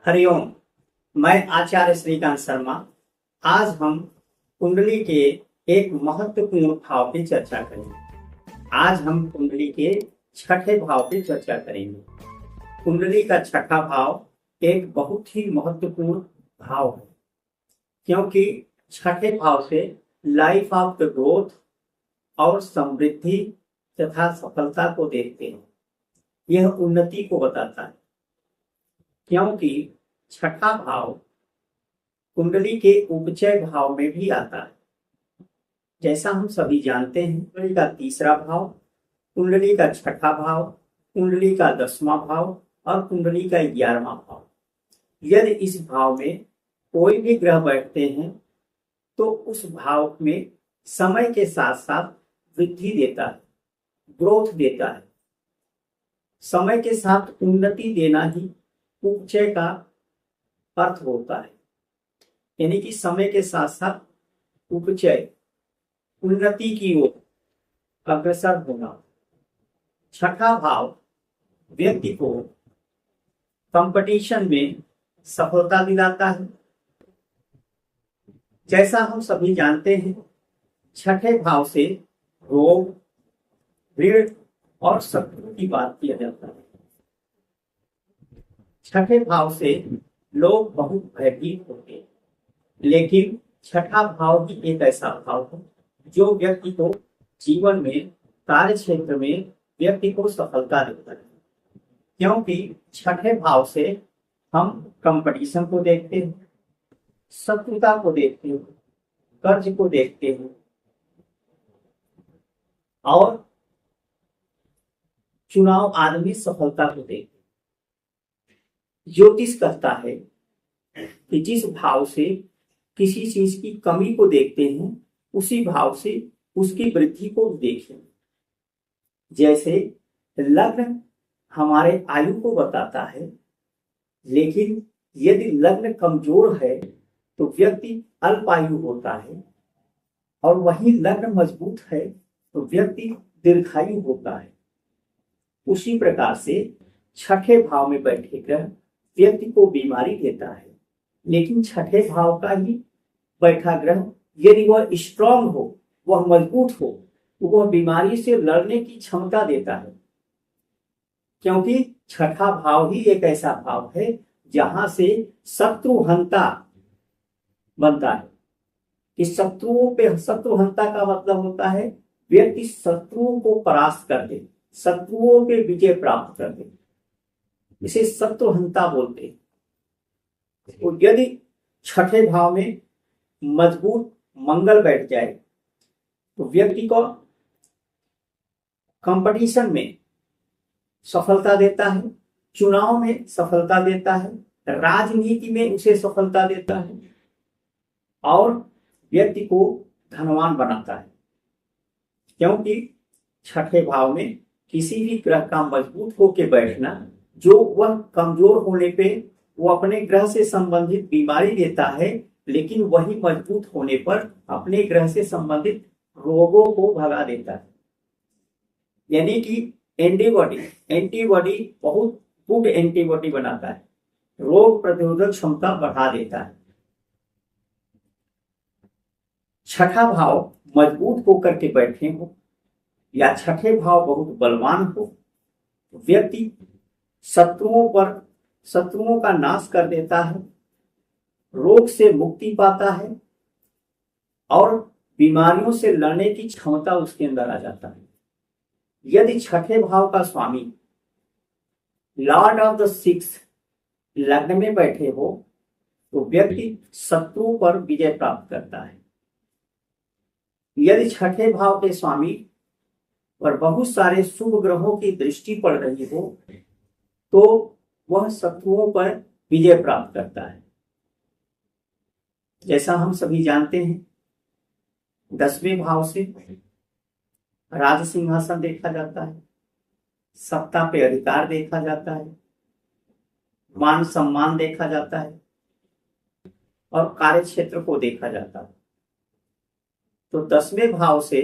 हरिओम। मैं आचार्य श्रीकांत शर्मा। आज हम कुंडली के एक महत्वपूर्ण भाव की चर्चा करेंगे। आज हम कुंडली के छठे भाव की चर्चा करेंगे। कुंडली का छठा भाव एक बहुत ही महत्वपूर्ण भाव है, क्योंकि छठे भाव से लाइफ ऑफ द ग्रोथ और समृद्धि तथा सफलता को देखते हैं। यह उन्नति को बताता है, क्योंकि छठा भाव कुंडली के उपचय भाव में भी आता है। जैसा हम सभी जानते हैं, कुंडली का तीसरा भाव, कुंडली का छठा भाव, कुंडली का 10वां भाव और कुंडली का 11वां भाव। यदि इस भाव में कोई भी ग्रह बैठते हैं तो उस भाव में समय के साथ साथ वृद्धि देता है, ग्रोथ देता है। समय के साथ उन्नति देना ही उपचय का अर्थ होता है, यानी कि समय के साथ साथ उपचय, उन्नति की ओर अग्रसर होना। छठा भाव व्यक्ति को कंपटीशन में सफलता दिलाता है। जैसा हम सभी जानते हैं, छठे भाव से रोग, ऋण और शत्रु की बात किया जाता है। छठे भाव से लोग बहुत भयभीत होते हैं, लेकिन छठा भाव ही एक ऐसा भाव है जो व्यक्ति को जीवन में, कार्य क्षेत्र में व्यक्ति को सफलता देता है। क्योंकि छठे भाव से हम कंपटीशन को देखते हैं, शत्रुता को देखते हैं, कर्ज को देखते हैं और चुनाव आदि में सफलता को देखते हैं। ज्योतिष कहता है कि जिस भाव से किसी चीज की कमी को देखते हैं, उसी भाव से उसकी वृद्धि को देखें। जैसे लग्न हमारे आयु को बताता है, लेकिन यदि लग्न कमजोर है तो व्यक्ति अल्पायु होता है, और वही लग्न मजबूत है तो व्यक्ति दीर्घायु होता है। उसी प्रकार से छठे भाव में बैठे ग्रह व्यक्ति को बीमारी देता है, लेकिन छठे भाव का ही बैठा ग्रह यदि वह स्ट्रांग हो, वह मजबूत हो, तो वह बीमारी से लड़ने की क्षमता देता है। क्योंकि छठा भाव ही एक ऐसा भाव है जहां से शत्रुहंता बनता है। इस शत्रुहंता का मतलब होता है व्यक्ति शत्रुओं को परास्त कर दे, शत्रुओं पे विजय प्राप्त कर दे, इसे शत्रुहंता बोलते हैं। तो यदि छठे भाव में मजबूत मंगल बैठ जाए तो व्यक्ति को कंपटीशन में सफलता देता है, चुनाव में सफलता देता है, राजनीति में उसे सफलता देता है और व्यक्ति को धनवान बनाता है। क्योंकि छठे भाव में किसी भी ग्रह का मजबूत होकर बैठना, जो वह कमजोर होने पे वो अपने ग्रह से संबंधित बीमारी देता है, लेकिन वही मजबूत होने पर अपने ग्रह से संबंधित रोगों को भगा देता है। यानी कि एंटीबॉडी बहुत गुड एंटीबॉडी बनाता है, रोग प्रतिरोधक क्षमता बढ़ा देता है। छठा भाव मजबूत होकर के बैठे हो या छठे भाव बहुत बलवान हो, तो व्यक्ति शत्रुओं का नाश कर देता है, रोग से मुक्ति पाता है और बीमारियों से लड़ने की क्षमता उसके अंदर आ जाता है। यदि छठे भाव का स्वामी लॉर्ड ऑफ द सिक्स लग्न में बैठे हो तो व्यक्ति शत्रु पर विजय प्राप्त करता है। यदि छठे भाव के स्वामी पर बहुत सारे शुभ ग्रहों की दृष्टि पड़ रही हो तो वह शत्रुओं पर विजय प्राप्त करता है। जैसा हम सभी जानते हैं, 10वें भाव से राज सिंहासन देखा जाता है, सत्ता पे अधिकार देखा जाता है, मान सम्मान देखा जाता है और कार्य क्षेत्र को देखा जाता है। तो 10वें भाव से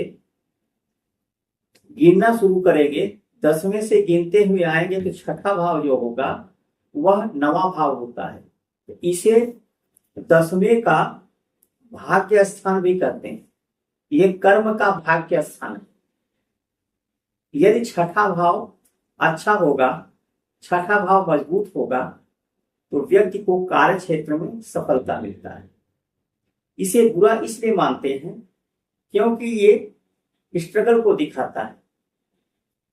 गिनना शुरू करेंगे, 10वें से गिनते हुए आएंगे तो छठा भाव जो होगा वह नवा भाव होता है। तो इसे 10वें का भाग्य स्थान भी कहते हैं। ये कर्म का भाग्य स्थान है। यदि छठा भाव अच्छा होगा, छठा भाव मजबूत होगा, तो व्यक्ति को कार्य क्षेत्र में सफलता मिलता है। इसे बुरा इसलिए मानते हैं क्योंकि ये स्ट्रगल को दिखाता है,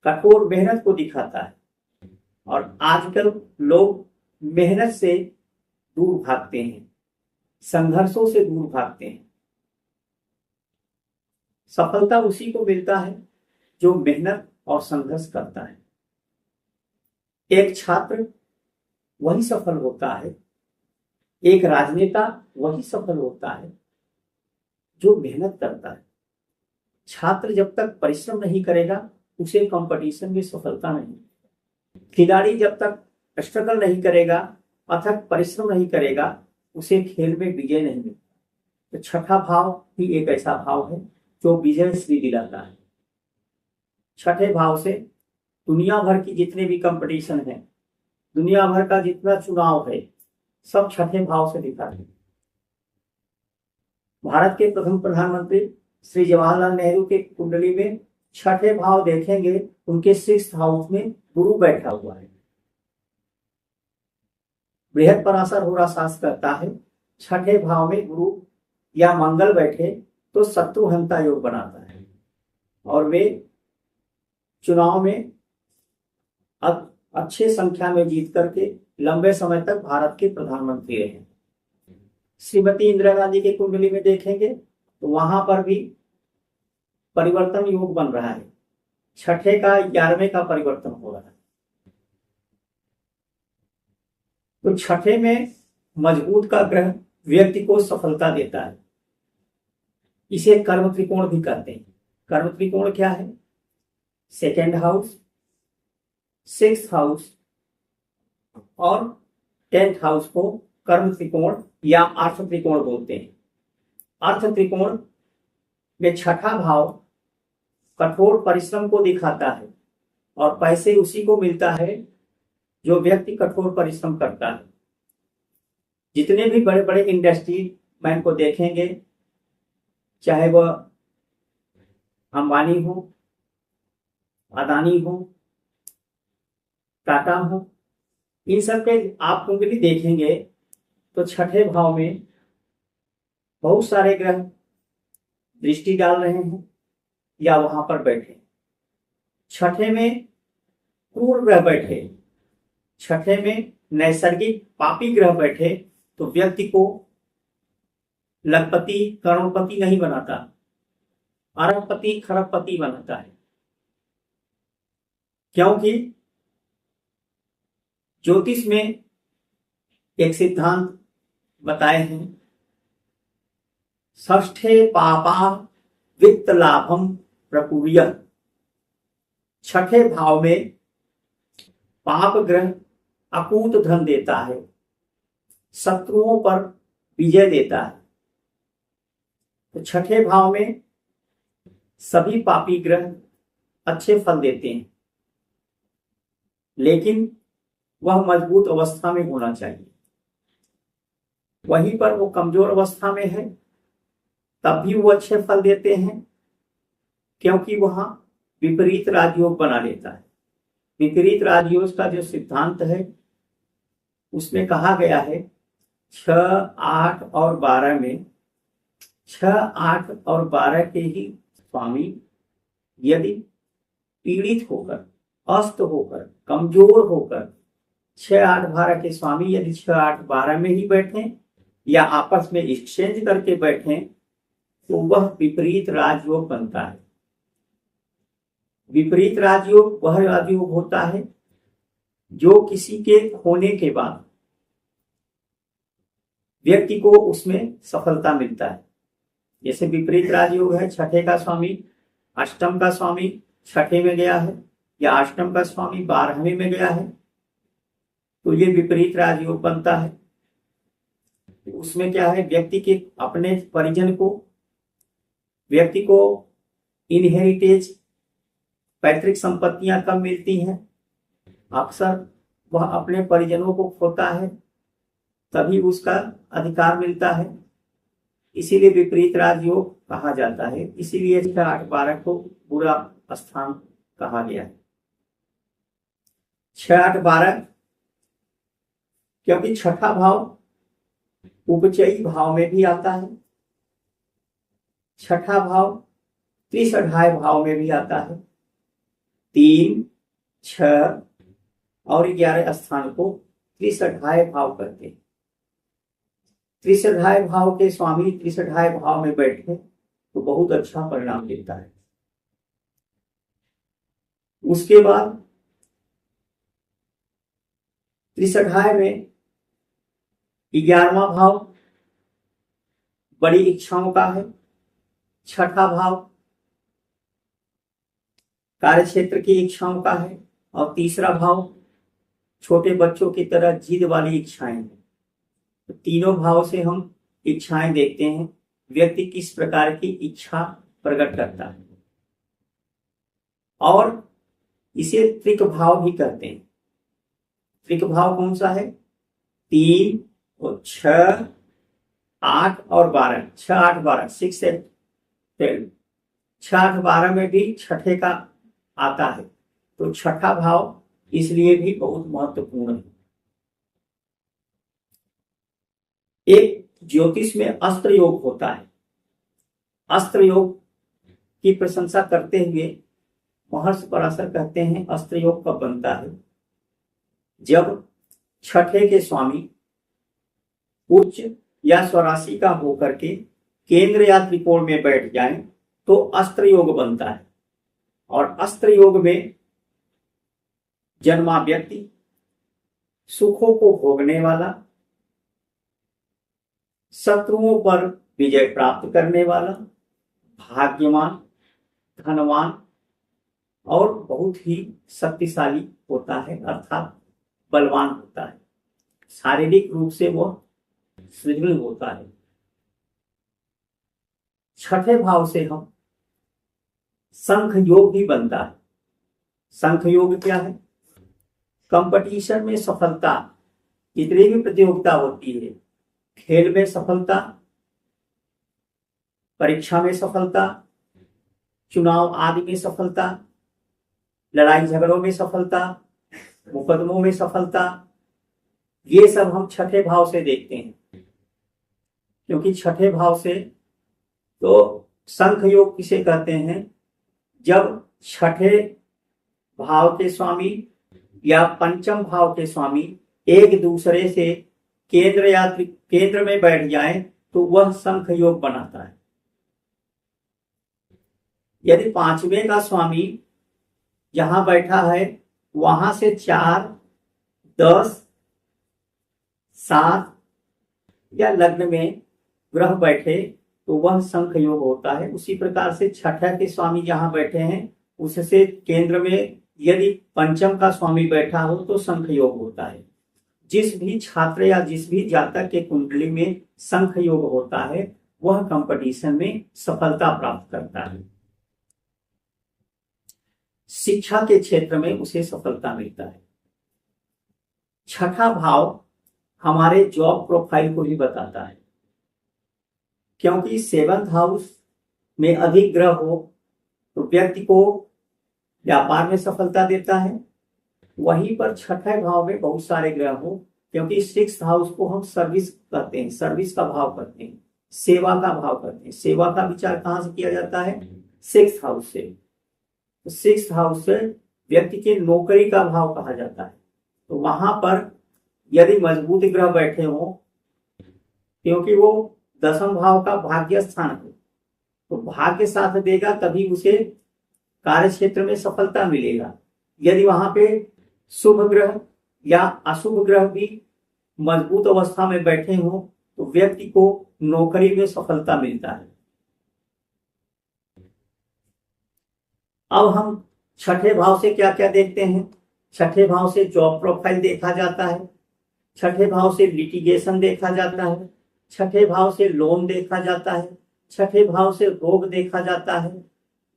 कठोर मेहनत को दिखाता है, और आजकल लोग मेहनत से दूर भागते हैं, संघर्षों से दूर भागते हैं। सफलता उसी को मिलता है जो मेहनत और संघर्ष करता है। एक छात्र वही सफल होता है, एक राजनेता वही सफल होता है जो मेहनत करता है। छात्र जब तक परिश्रम नहीं करेगा उसे कंपटीशन में सफलता नहीं। खिलाड़ी जब तक स्ट्रगल नहीं करेगा, अथक परिश्रम नहीं करेगा, उसे खेल में विजय नहीं मिलता। तो छठा भाव ही एक ऐसा भाव है जो विजय श्री दिलाता है। छठे भाव से दुनिया भर की जितने भी कंपटीशन है, दुनिया भर का जितना चुनाव है, सब छठे भाव से दिखाते हैं। भारत के प्रथम प्रधानमंत्री श्री जवाहरलाल नेहरू के कुंडली में छठे भाव देखेंगे, उनके 6th हाउस में गुरु बैठा हुआ है। बृहद पराशर होरा शास्त्र कहता है छठे भाव में गुरु या मंगल बैठे तो शत्रुहंता योग बनाता है, और वे चुनाव में अच्छे संख्या में जीत करके लंबे समय तक भारत के प्रधानमंत्री रहे। श्रीमती इंदिरा गांधी के कुंडली में देखेंगे तो वहां पर भी परिवर्तन योग बन रहा है। छठे का 11वें का परिवर्तन हो रहा है। तो छठे में मजबूत का ग्रह व्यक्ति को सफलता देता है। इसे कर्म त्रिकोण भी कहते हैं। कर्म त्रिकोण क्या है? 2nd हाउस, 6th हाउस और 10th हाउस को कर्म त्रिकोण या अर्थ त्रिकोण बोलते हैं। अर्थ त्रिकोण में छठा भाव कठोर परिश्रम को दिखाता है, और पैसे उसी को मिलता है जो व्यक्ति कठोर परिश्रम करता है। जितने भी बड़े बड़े इंडस्ट्री मैन को देखेंगे, चाहे वह अंबानी हो, अदानी हो, टाटा हो, इन सब के आप कुंडली देखेंगे तो छठे भाव में बहुत सारे ग्रह दृष्टि डाल रहे हैं या वहां पर बैठे। छठे में क्रूर ग्रह बैठे, छठे में नैसर्गिक पापी ग्रह बैठे तो व्यक्ति को लखपति करोड़पति नहीं बनाता, अरबपति खरबपति बनाता है। क्योंकि ज्योतिष में एक सिद्धांत बताए हैं, षष्ठे पापा वित्त लाभम प्रपूर्य। छठे भाव में पाप ग्रह अकूत धन देता है, शत्रुओं पर विजय देता है। तो छठे भाव में सभी पापी ग्रह अच्छे फल देते हैं, लेकिन वह मजबूत अवस्था में होना चाहिए। वहीं पर वो कमजोर अवस्था में है तब भी वो अच्छे फल देते हैं, क्योंकि वहां विपरीत राजयोग बना लेता है। विपरीत राजयोग का जो सिद्धांत है उसमें कहा गया है 6, 8 और 12 में 6, 8 और 12 के ही स्वामी यदि पीड़ित होकर, अस्त होकर, कमजोर होकर 6, 8, 12 के स्वामी यदि 6, 8, 12 में ही बैठे या आपस में एक्सचेंज करके बैठे तो वह विपरीत राजयोग बनता है। विपरीत राजयोग वह राजयोग होता है जो किसी के होने के बाद व्यक्ति को उसमें सफलता मिलता है। जैसे विपरीत राजयोग है, छठे का स्वामी अष्टम का स्वामी छठे में गया है या अष्टम का स्वामी 12वें में गया है, तो ये विपरीत राजयोग बनता है। उसमें क्या है, व्यक्ति के अपने परिजन को, व्यक्ति को इनहेरिटेज पैतृक संपत्तियां कम मिलती हैं, अक्सर वह अपने परिजनों को खोता है तभी उसका अधिकार मिलता है। इसीलिए विपरीत राजयोग कहा जाता है। इसीलिए 6, 8, 12 को बुरा स्थान कहा गया है। 6, 8, 12 क्योंकि छठा भाव उपचयी भाव में भी आता है, छठा भाव त्रिसठाय भाव में भी आता है। 3, 6 और 11 स्थान को त्रिसठाय भाव करते हैं। त्रिसठाय भाव के स्वामी त्रिसठाय भाव में बैठे तो बहुत अच्छा परिणाम देता है। उसके बाद त्रिसठाय में 11वां भाव बड़ी इच्छाओं का है, छठा भाव कार्य क्षेत्र की इच्छाओं का है और तीसरा भाव छोटे बच्चों की तरह जिद वाली इच्छाएं हैं। तो तीनों भाव से हम इच्छाएं देखते हैं, व्यक्ति किस प्रकार की इच्छा प्रकट करता है और इसे त्रिक भाव भी कहते हैं। त्रिक भाव कौन सा है? 3 और 6, 8 और 12, 6, 8, 12, 6 से 10, 6, 8, 12 में भी छठे का आता है। तो छठा भाव इसलिए भी बहुत महत्वपूर्ण है। एक ज्योतिष में अस्त्र योग होता है। अस्त्र योग की प्रशंसा करते हुए महर्षि पराशर कहते हैं अस्त्र योग कब बनता है? जब छठे के स्वामी उच्च या स्वराशि का होकर के केंद्र या त्रिकोण में बैठ जाए तो अस्त्र योग बनता है। और अस्त्र योग में जन्मा व्यक्ति सुखों को भोगने वाला, शत्रुओं पर विजय प्राप्त करने वाला, भाग्यवान, धनवान और बहुत ही शक्तिशाली होता है, अर्थात बलवान होता है। शारीरिक रूप से वह सुदृढ़ होता है। छठे भाव से हम शंख योग भी बनता है। शंख योग क्या है? कंपटीशन में सफलता, जितनी भी प्रतियोगिता होती है, खेल में सफलता, परीक्षा में सफलता, चुनाव आदि में सफलता, लड़ाई झगड़ों में सफलता, मुकदमों में सफलता, ये सब हम छठे भाव से देखते हैं। क्योंकि छठे भाव से तो शंख योग किसे कहते हैं? जब छठे भाव के स्वामी या पंचम भाव के स्वामी एक दूसरे से केंद्र में बैठ जाए तो वह शंख योग बनाता है। यदि पांचवें का स्वामी जहां बैठा है वहां से 4, 10, 7 या लग्न में ग्रह बैठे तो वह शंख योग होता है। उसी प्रकार से छठा के स्वामी जहां बैठे हैं उससे केंद्र में यदि पंचम का स्वामी बैठा हो तो शंख योग होता है। जिस भी छात्र या जिस भी जातक के कुंडली में शंख योग होता है वह कंपटीशन में सफलता प्राप्त करता है। शिक्षा के क्षेत्र में उसे सफलता मिलता है। छठा भाव हमारे जॉब प्रोफाइल को भी बताता है। क्योंकि 7th हाउस में अधिक ग्रह हो तो व्यक्ति को व्यापार में सफलता देता है। वहीं पर छठे भाव में बहुत सारे ग्रह हो, क्योंकि 6th हाउस को हम सर्विस कहते हैं, सर्विस का भाव करते हैं, सेवा का भाव करते हैं। सेवा का विचार कहां से किया जाता है? 6th हाउस से। तो 6th हाउस से व्यक्ति के नौकरी का भाव कहा जाता है। तो वहां पर यदि मजबूत ग्रह बैठे हो, क्योंकि वो 10वें भाव का भाग्य स्थान है, तो भाग्य साथ देगा तभी उसे कार्य क्षेत्र में सफलता मिलेगा। यदि वहां पे शुभ ग्रह या अशुभ ग्रह भी मजबूत अवस्था में बैठे हो तो व्यक्ति को नौकरी में सफलता मिलता है। अब हम छठे भाव से क्या क्या देखते हैं? छठे भाव से जॉब प्रोफाइल देखा जाता है, छठे भाव से लिटिगेशन देखा जाता है, छठे भाव से लोन देखा जाता है, छठे भाव से रोग देखा जाता है।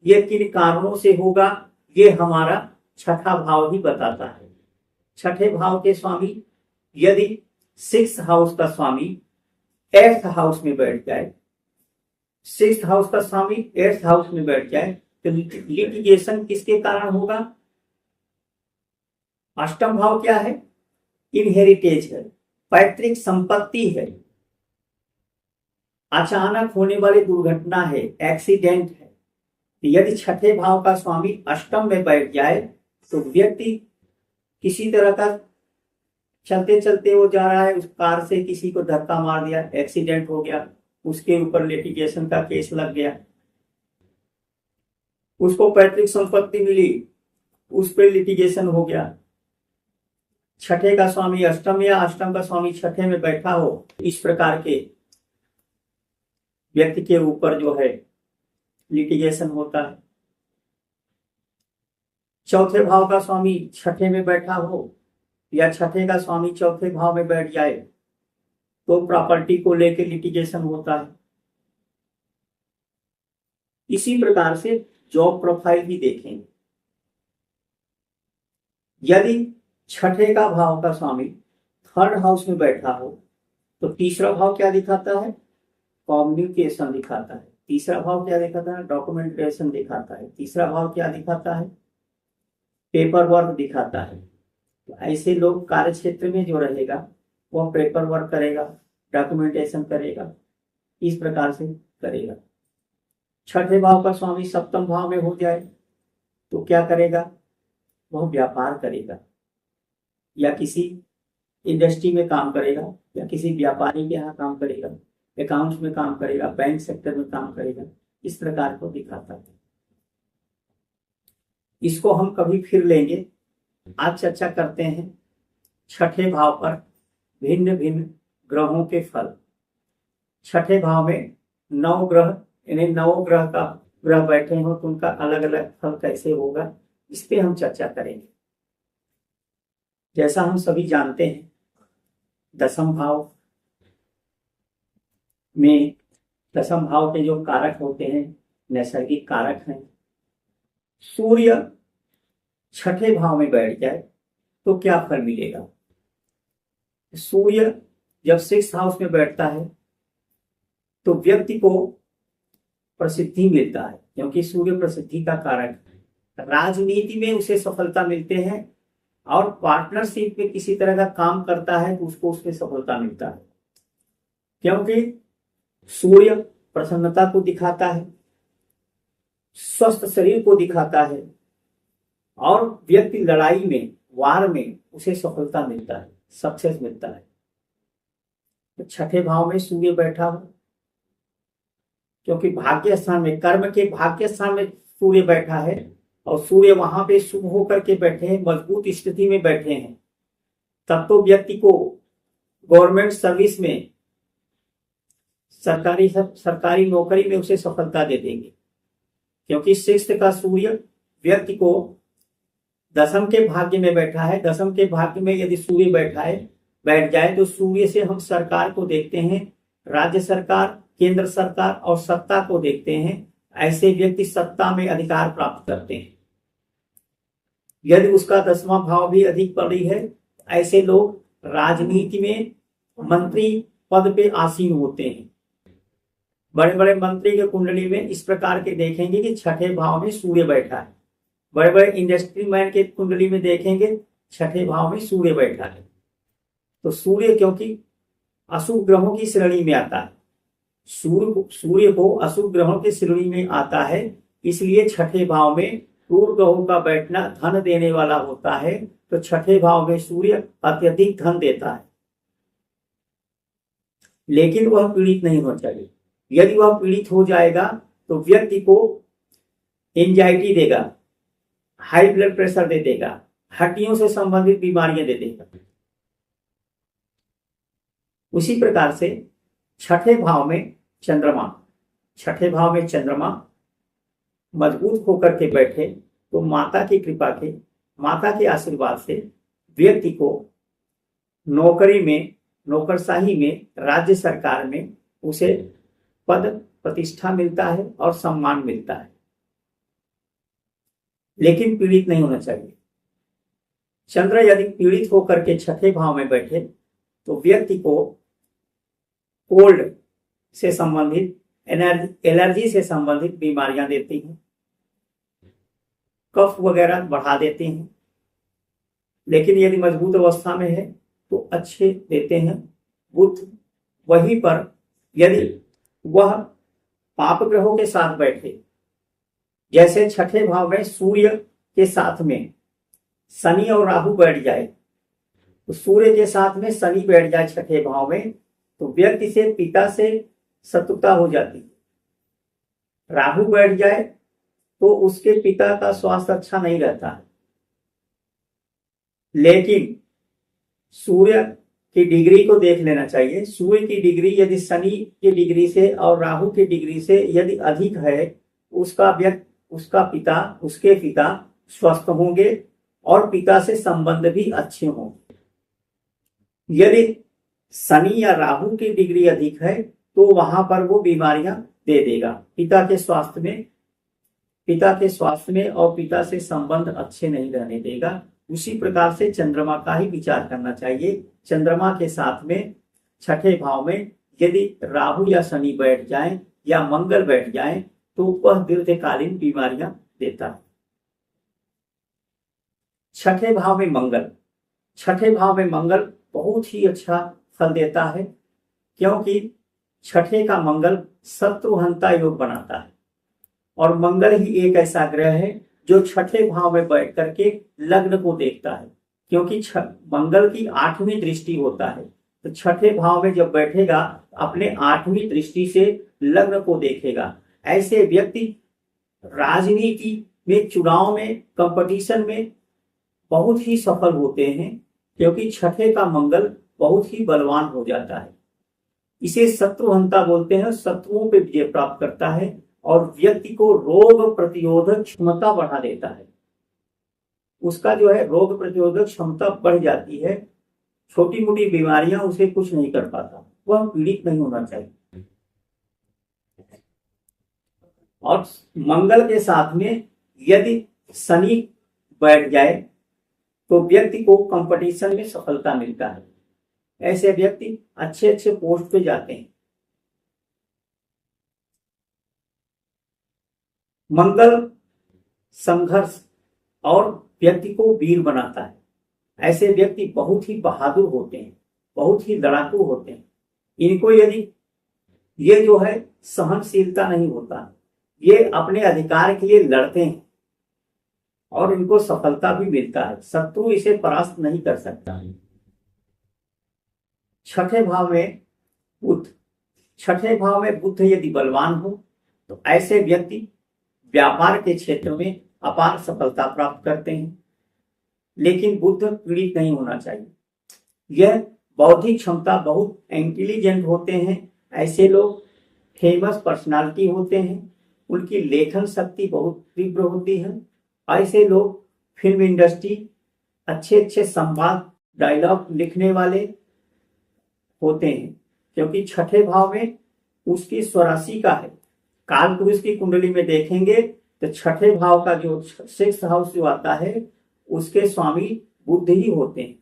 ये किन कारणों से होगा ये हमारा छठा भाव ही बताता है। छठे भाव के स्वामी यदि 6th हाउस का स्वामी 8th हाउस में बैठ जाए, 6th हाउस का स्वामी 8th हाउस में बैठ जाए तो लिटिगेशन किसके कारण होगा? अष्टम भाव क्या है? इनहेरिटेज है, पैतृक संपत्ति है, अचानक होने वाली दुर्घटना है, एक्सीडेंट है। यदि छठे भाव का स्वामी अष्टम में बैठ जाए तो व्यक्ति किसी तरह का चलते चलते वो जा रहा है, उस कार से किसी को धक्का मार दिया, एक्सीडेंट हो गया, उसके ऊपर लिटिगेशन का केस लग गया, उसको पैतृक संपत्ति मिली, उस पर लिटिगेशन हो गया। छठे का स्वामी अष्टम या अष्टम का स्वामी छठे में बैठा हो, इस प्रकार के व्यक्ति के ऊपर जो है लिटिगेशन होता है। चौथे भाव का स्वामी छठे में बैठा हो या छठे का स्वामी चौथे भाव में बैठ जाए तो प्रॉपर्टी को लेकर लिटिगेशन होता है। इसी प्रकार से जॉब प्रोफाइल भी देखेंगे। यदि छठे का भाव का स्वामी 3rd हाउस में बैठा हो तो तीसरा भाव क्या दिखाता है? कम्युनिकेशन दिखाता है। तीसरा भाव क्या दिखाता है? डॉक्यूमेंटेशन दिखाता है। तीसरा भाव क्या दिखाता है? पेपर वर्क दिखाता है। तो ऐसे लोग कार्य क्षेत्र में जो रहेगा वह पेपर वर्क करेगा, डॉक्यूमेंटेशन करेगा, इस प्रकार से करेगा। छठे भाव का स्वामी सप्तम भाव में हो जाए तो क्या करेगा? वह व्यापार करेगा या किसी इंडस्ट्री में काम करेगा या किसी व्यापारी के यहाँ काम करेगा, अकाउंट्स में काम करेगा, बैंक सेक्टर में काम करेगा, इस प्रकार को दिखाता है। इसको हम कभी फिर लेंगे। आज चर्चा करते हैं छठे भाव पर भिन्न भिन्न ग्रहों के फल। छठे भाव में 9 ग्रह, यानी 9 ग्रह बैठे हो तो उनका अलग अलग फल कैसे होगा, इस पे हम चर्चा करेंगे। जैसा हम सभी जानते हैं, दसम भाव में दसम भाव के जो कारक होते हैं नैसर्गिक कारक हैं। सूर्य छठे भाव में बैठ जाए तो क्या फल मिलेगा? सूर्य जब 6th हाउस में बैठता है तो व्यक्ति को प्रसिद्धि मिलता है, क्योंकि सूर्य प्रसिद्धि का कारक है। राजनीति में उसे सफलता मिलते हैं और पार्टनरशिप में किसी तरह का काम करता है तो उसको उसमें सफलता मिलता है, क्योंकि सूर्य प्रसन्नता को दिखाता है, स्वस्थ शरीर को दिखाता है और व्यक्ति लड़ाई में, वार में उसे सफलता मिलता है, सक्सेस मिलता है। तो छठे भाव में सूर्य बैठा हो, क्योंकि भाग्य स्थान में, कर्म के भाग्य स्थान में सूर्य बैठा है और सूर्य वहां पे शुभ होकर के बैठे हैं, मजबूत स्थिति में बैठे हैं, तब तो व्यक्ति को गवर्नमेंट सर्विस में, सरकारी नौकरी में उसे सफलता दे देंगे, क्योंकि 6th का सूर्य व्यक्ति को दसम के भाग्य में बैठा है। दसम के भाग्य में यदि सूर्य बैठ जाए तो सूर्य से हम सरकार को देखते हैं, राज्य सरकार, केंद्र सरकार और सत्ता को देखते हैं। ऐसे व्यक्ति सत्ता में अधिकार प्राप्त करते हैं। यदि उसका 10वां भाव भी अधिक पड़ रही है, ऐसे लोग राजनीति में मंत्री पद पे आसीन होते हैं। बड़े बड़े मंत्री के कुंडली में इस प्रकार के देखेंगे कि छठे भाव में सूर्य बैठा है। बड़े बड़े इंडस्ट्री मैन के कुंडली में देखेंगे छठे भाव में सूर्य बैठा है। तो सूर्य क्योंकि अशुभ ग्रहों की श्रेणी में आता है, सूर्य को अशुभ ग्रहों की श्रेणी में आता है, इसलिए छठे भाव में क्रूर ग्रहों का बैठना धन देने वाला होता है। तो छठे भाव में सूर्य अत्यधिक धन देता है, लेकिन वह पीड़ित नहीं होना चाहिए। यदि वह पीड़ित हो जाएगा तो व्यक्ति को एंजाइटी देगा, हाई ब्लड प्रेशर दे देगा, हड्डियों से संबंधित बीमारियां दे देगा। उसी प्रकार से छठे भाव में चंद्रमा मजबूत होकर के बैठे तो माता की कृपा के, माता के आशीर्वाद से व्यक्ति को नौकरी में, नौकरशाही में, राज्य सरकार में उसे पद प्रतिष्ठा मिलता है और सम्मान मिलता है, लेकिन पीड़ित नहीं होना चाहिए। चंद्र यदि पीड़ित होकर के छठे भाव में बैठे तो व्यक्ति को कोल्ड से संबंधित, एलर्जी से संबंधित बीमारियां देती हैं, कफ वगैरह बढ़ा देते हैं। लेकिन यदि मजबूत अवस्था में है तो अच्छे देते हैं बुध। वहीं पर यदि वह पाप ग्रहों के साथ बैठे, जैसे छठे भाव में सूर्य के साथ में शनि और राहु बैठ जाए, तो सूर्य के साथ में शनि बैठ जाए छठे भाव में, तो व्यक्ति से पिता से शत्रुता हो जाती है। राहु बैठ जाए तो उसके पिता का स्वास्थ्य अच्छा नहीं रहता है। लेकिन सूर्य की डिग्री को देख लेना चाहिए। सूर्य की डिग्री यदि शनि की डिग्री से और राहु की डिग्री से यदि अधिक है, उसके पिता स्वस्थ होंगे और पिता से संबंध भी अच्छे होंगे। यदि शनि या राहु की डिग्री अधिक है तो वहां पर वो बीमारियां दे देगा पिता के स्वास्थ्य में और पिता से संबंध अच्छे नहीं रहने देगा। उसी प्रकार से चंद्रमा का ही विचार करना चाहिए। चंद्रमा के साथ में छठे भाव में यदि राहु या शनि बैठ जाएं या मंगल बैठ जाएं तो वह दीर्घकालीन बीमारियां देता है। छठे भाव में मंगल बहुत ही अच्छा फल देता है, क्योंकि छठे का मंगल शत्रुहंता योग बनाता है। और मंगल ही एक ऐसा ग्रह है जो छठे भाव में बैठ करके लग्न को देखता है, क्योंकि मंगल की 8वीं दृष्टि होता है। तो छठे भाव में जब बैठेगा अपने 8वीं दृष्टि से लग्न को देखेगा। ऐसे व्यक्ति राजनीति में, चुनाव में, कंपटीशन में बहुत ही सफल होते हैं, क्योंकि छठे का मंगल बहुत ही बलवान हो जाता है। इसे शत्रुहंता बोलते हैं। शत्रुओं पे विजय प्राप्त करता है और व्यक्ति को रोग प्रतिरोधक क्षमता बढ़ा देता है। उसका जो है रोग प्रतिरोधक क्षमता बढ़ जाती है। छोटी मोटी बीमारियां उसे कुछ नहीं कर पाता, वह पीड़ित नहीं होना चाहिए। और मंगल के साथ में यदि शनि बैठ जाए तो व्यक्ति को कंपटीशन में सफलता मिलता है। ऐसे व्यक्ति अच्छे अच्छे पोस्ट पे जाते हैं। मंगल संघर्ष और व्यक्ति को वीर बनाता है। ऐसे व्यक्ति बहुत ही बहादुर होते हैं, बहुत ही लड़ाकू होते हैं। इनको यदि ये जो है सहनशीलता नहीं होता, ये अपने अधिकार के लिए लड़ते हैं और इनको सफलता भी मिलता है। शत्रु इसे परास्त नहीं कर सकता। छठे भाव में बुध यदि बलवान हो तो ऐसे व्यक्ति व्यापार के क्षेत्र में अपार सफलता प्राप्त करते हैं। लेकिन बुध पीड़ित नहीं होना चाहिए। यह बौद्धिक क्षमता, बहुत इंटेलिजेंट होते हैं। ऐसे लोग फेमस पर्सनालिटी होते हैं। उनकी लेखन शक्ति बहुत तीव्र होती है। ऐसे लोग फिल्म इंडस्ट्री, अच्छे अच्छे संवाद, डायलॉग लिखने वाले होते हैं, क्योंकि छठे भाव में उसकी स्वराशि का है। काल पुरुष की कुंडली में देखेंगे तो छठे भाव का जो 6th हाउस जो आता है उसके स्वामी बुध ही होते हैं।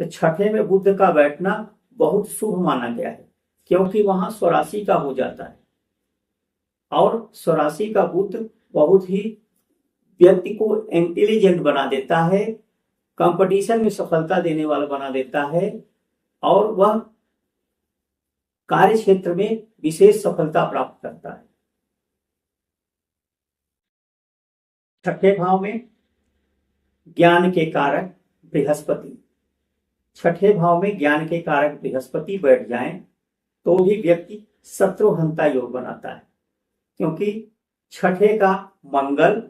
तो छठे में बुध का बैठना बहुत शुभ माना गया है, क्योंकि वहां स्वराशि का हो जाता है। और स्वराशि का बुध बहुत ही व्यक्ति को इंटेलिजेंट बना देता है, कंपटीशन में सफलता देने वाला बना देता है और वह कार्य क्षेत्र में विशेष सफलता प्राप्त करता है। छठे भाव में ज्ञान के कारक बृहस्पति, छठे भाव में ज्ञान के कारक बृहस्पति बैठ जाएं तो भी व्यक्ति शत्रुहंता योग बनाता है, क्योंकि छठे का मंगल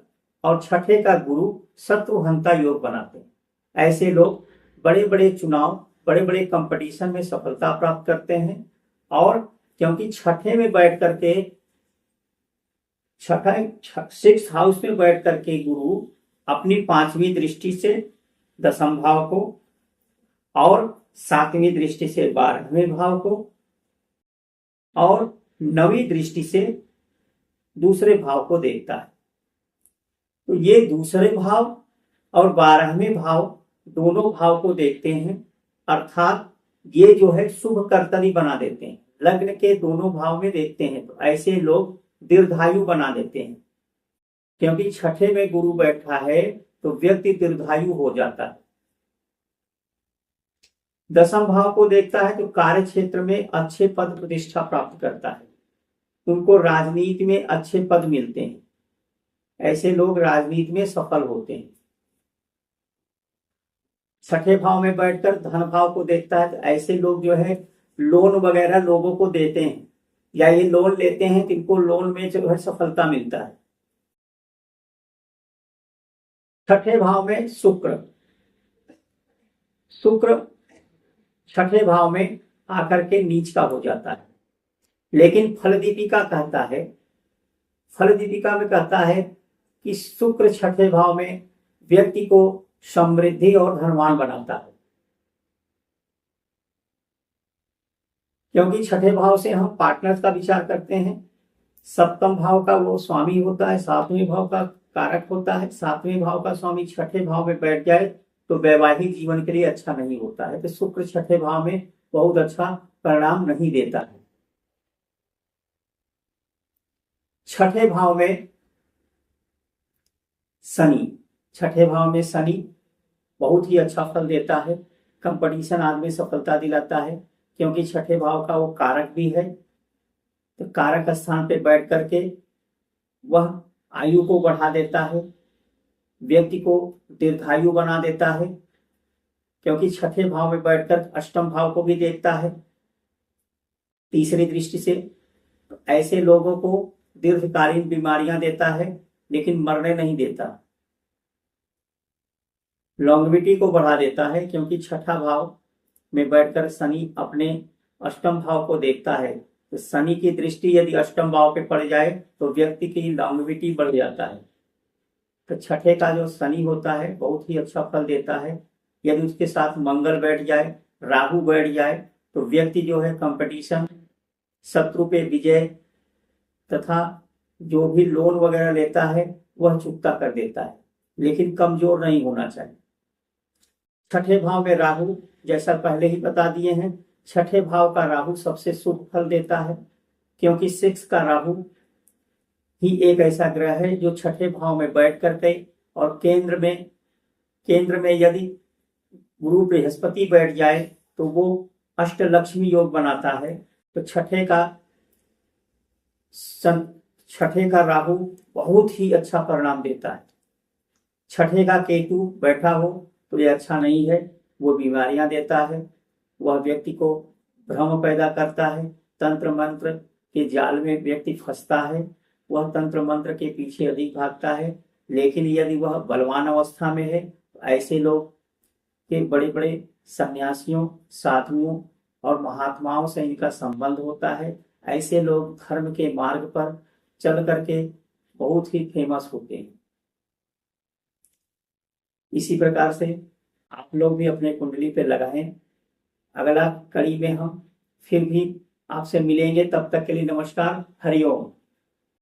और छठे का गुरु शत्रुहंता योग बनाते हैं। ऐसे लोग बड़े बड़े चुनाव, बड़े बड़े कंपटीशन में सफलता प्राप्त करते हैं। और क्योंकि छठे में बैठ करके, 6th हाउस में बैठ करके गुरु अपनी 5वीं दृष्टि से 10म भाव को और 7वीं दृष्टि से 12वें भाव को और 9वीं दृष्टि से दूसरे भाव को देखता है। तो ये दूसरे भाव और 12वें भाव, दोनों भाव को देखते हैं, अर्थात ये जो है शुभ कर्तरी बना देते हैं। लग्न के दोनों भाव में देखते हैं तो ऐसे लोग दीर्घायु बना देते हैं, क्योंकि छठे में गुरु बैठा है तो व्यक्ति दीर्घायु हो जाता है। 10वें भाव को देखता है तो कार्य क्षेत्र में अच्छे पद प्रतिष्ठा प्राप्त करता है, उनको राजनीति में अच्छे पद मिलते हैं, ऐसे लोग राजनीति में सफल होते हैं। छठे भाव में बैठकर धन भाव को देखता है तो ऐसे लोग जो है लोन वगैरह लोगों को देते हैं, या ये लोन लेते हैं तो इनको लोन में जो है सफलता मिलता है। छठे भाव में शुक्र छठे भाव में आकर के नीच का हो जाता है। लेकिन फल दीपिका में कहता है कि शुक्र छठे भाव में व्यक्ति को समृद्धि और धनवान बनाता है, क्योंकि छठे भाव से हम पार्टनर्स का विचार करते हैं। 7वें भाव का वो स्वामी होता है, 7वें भाव का कारक होता है। 7वें भाव का स्वामी छठे भाव में बैठ जाए तो वैवाहिक जीवन के लिए अच्छा नहीं होता है। तो शुक्र छठे भाव में बहुत अच्छा परिणाम नहीं देता है। छठे भाव में शनि बहुत ही अच्छा फल देता है, कंपटीशन आदि में सफलता दिलाता है, क्योंकि छठे भाव का वो कारक भी है। तो कारक स्थान पे बैठ करके वह आयु को बढ़ा देता है, व्यक्ति को दीर्घायु बना देता है, क्योंकि छठे भाव में बैठकर अष्टम भाव को भी देखता है तीसरी दृष्टि से। तो ऐसे लोगों को दीर्घकालीन बीमारियां देता है, लेकिन मरने नहीं देता, लॉन्गविटी को बढ़ा देता है, क्योंकि छठा भाव में बैठकर शनि अपने अष्टम भाव को देखता है। तो शनि की दृष्टि यदि अष्टम भाव पे पड़ जाए तो व्यक्ति की लॉन्गविटी बढ़ जाता है। तो छठे का जो शनि होता है बहुत ही अच्छा फल देता है। यदि उसके साथ मंगल बैठ जाए, राहु बैठ जाए, तो व्यक्ति जो है कंपटीशन, शत्रु पे विजय तथा जो भी लोन वगैरह लेता है वह चुकता कर देता है, लेकिन कमजोर नहीं होना चाहिए। छठे भाव में राहु, जैसा पहले ही बता दिए हैं, छठे भाव का राहु सबसे शुभ फल देता है, क्योंकि 6 का राहु ही एक ऐसा ग्रह है जो छठे भाव में बैठ करके और केंद्र में यदि गुरु बृहस्पति बैठ जाए तो वो अष्टलक्ष्मी योग बनाता है। तो छठे का राहु बहुत ही अच्छा परिणाम देता है। छठे का केतु बैठा हो तो ये अच्छा नहीं है, वो बीमारियां देता है, वह व्यक्ति को भ्रम पैदा करता है, तंत्र मंत्र के जाल में व्यक्ति फंसता है, वह तंत्र मंत्र के पीछे अधिक भागता है। लेकिन यदि वह बलवान अवस्था में है तो ऐसे लोग के बड़े बड़े सन्यासियों, साधुओं और महात्माओं से इनका संबंध होता है। ऐसे लोग धर्म के मार्ग पर चल करके बहुत ही फेमस होते हैं। इसी प्रकार से आप लोग भी अपने कुंडली पे लगाएं। अगला कड़ी में हम फिर भी आपसे मिलेंगे, तब तक के लिए नमस्कार, हरिओम।